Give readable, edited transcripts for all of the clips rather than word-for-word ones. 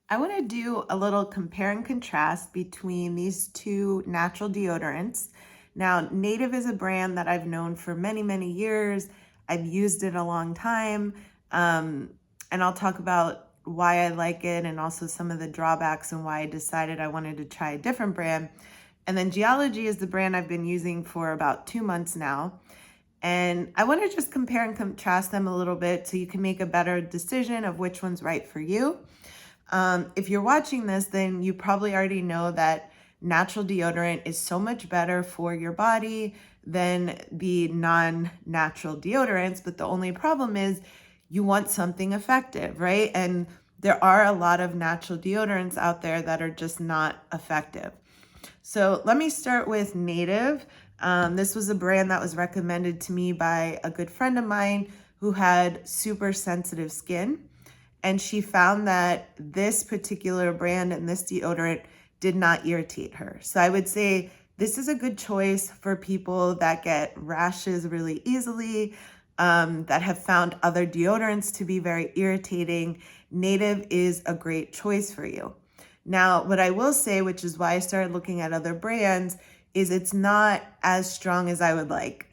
I want to do a little compare and contrast between these two natural deodorants. Now, Native is a brand that I've known for many, many years. I've used it a long time. Um, and I'll talk about why I like it and also some of the drawbacks and why I decided I wanted to try a different brand. And then Geologie is the brand I've been using for about 2 months now. And I want to just compare and contrast them a little bit so you can make a better decision of which one's right for you. If you're watching this, then you probably already know that natural deodorant is so much better for your body than the non-natural deodorants. But the only problem is you want something effective, right? And there are a lot of natural deodorants out there that are just not effective. So let me start with Native. This was a brand that was recommended to me by a good friend of mine who had super sensitive skin. And she found that this particular brand and this deodorant did not irritate her. So I would say this is a good choice for people that get rashes really easily, that have found other deodorants to be very irritating. Native is a great choice for you. Now, what I will say, which is why I started looking at other brands, is it's not as strong as I would like.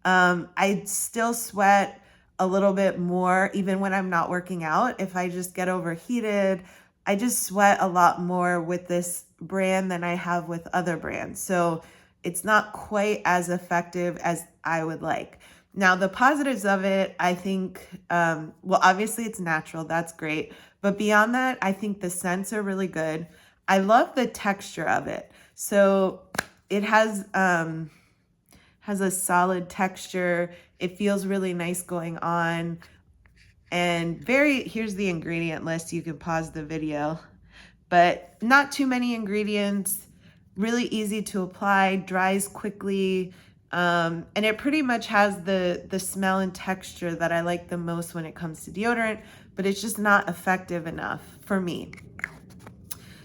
I still sweat a little bit more even when I'm not working out. If I just get overheated, I just sweat a lot more with this brand than I have with other brands. So it's not quite as effective as I would like. Now, the positives of it, I think, well, obviously it's natural. That's great. But beyond that, I think the scents are really good. I love the texture of it. So it has a solid texture. It feels really nice going on. And here's the ingredient list. You can pause the video, but not too many ingredients, really easy to apply, dries quickly. And it pretty much has the smell and texture that I like the most when it comes to deodorant, but it's just not effective enough for me.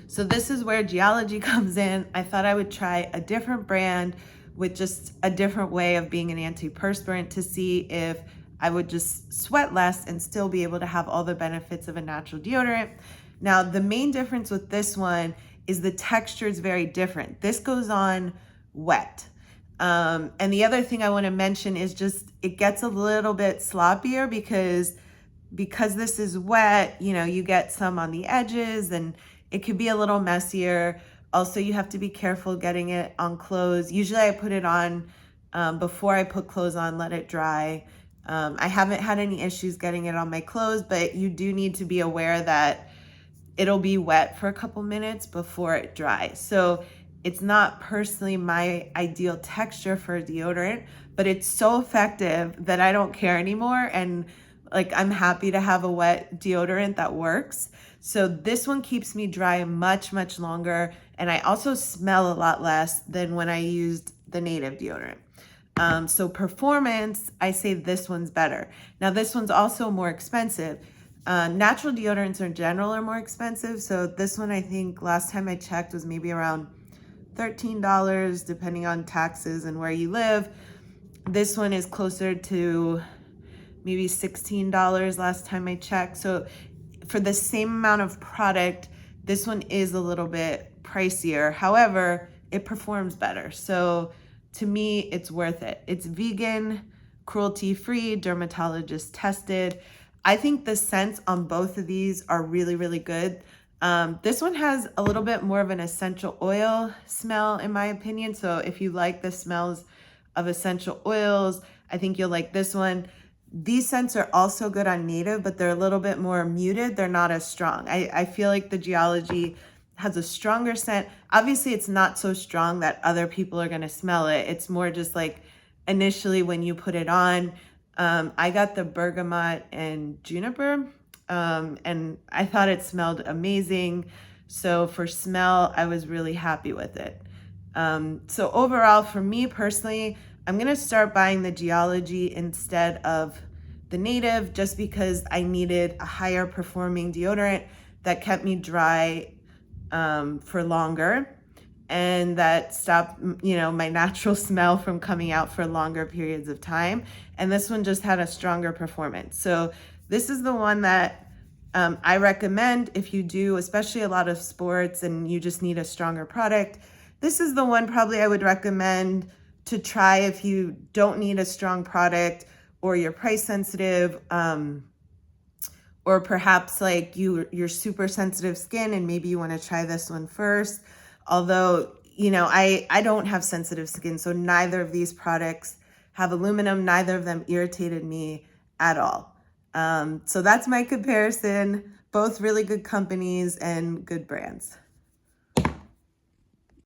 So this is where Geologie comes in. I thought I would try a different brand with just a different way of being an antiperspirant to see if I would just sweat less and still be able to have all the benefits of a natural deodorant. Now, the main difference with this one is the texture is very different. This goes on wet. And the other thing I want to mention is just it gets a little bit sloppier because this is wet, you get some on the edges and it could be a little messier. Also, you have to be careful getting it on clothes. Usually I put it on before I put clothes on, let it dry. I haven't had any issues getting it on my clothes, but you do need to be aware that it'll be wet for a couple minutes before it dries. So it's not personally my ideal texture for a deodorant, but it's so effective that I don't care anymore. And I'm happy to have a wet deodorant that works. So this one keeps me dry much, much longer. And I also smell a lot less than when I used the Native deodorant. So performance, I say this one's better. Now this one's also more expensive. Natural deodorants in general are more expensive. So this one, I think last time I checked was maybe around $13, depending on taxes and where you live. This one is closer to maybe $16 last time I checked. So for the same amount of product, this one is a little bit pricier. However, it performs better. So to me, it's worth it. It's vegan, cruelty-free, dermatologist tested. I think the scents on both of these are really, really good. This one has a little bit more of an essential oil smell, in my opinion. So if you like the smells of essential oils, I think you'll like this one. These scents are also good on Native, but they're a little bit more muted. They're not as strong. I feel like the Geologie has a stronger scent. Obviously, it's not so strong that other people are going to smell it. It's more just initially when you put it on. I got the bergamot and juniper, and I thought it smelled amazing. So for smell, I was really happy with it. So overall, for me personally, I'm going to start buying the Geologie instead of the Native just because I needed a higher performing deodorant that kept me dry for longer and that stopped, my natural smell from coming out for longer periods of time. And this one just had a stronger performance. So this is the one that I recommend if you do, especially a lot of sports and you just need a stronger product, this is the one probably I would recommend to try if you don't need a strong product or you're price sensitive, or perhaps like you're super sensitive skin and maybe you want to try this one first. Although, I don't have sensitive skin, so neither of these products have aluminum. Neither of them irritated me at all. So that's my comparison. Both really good companies and good brands.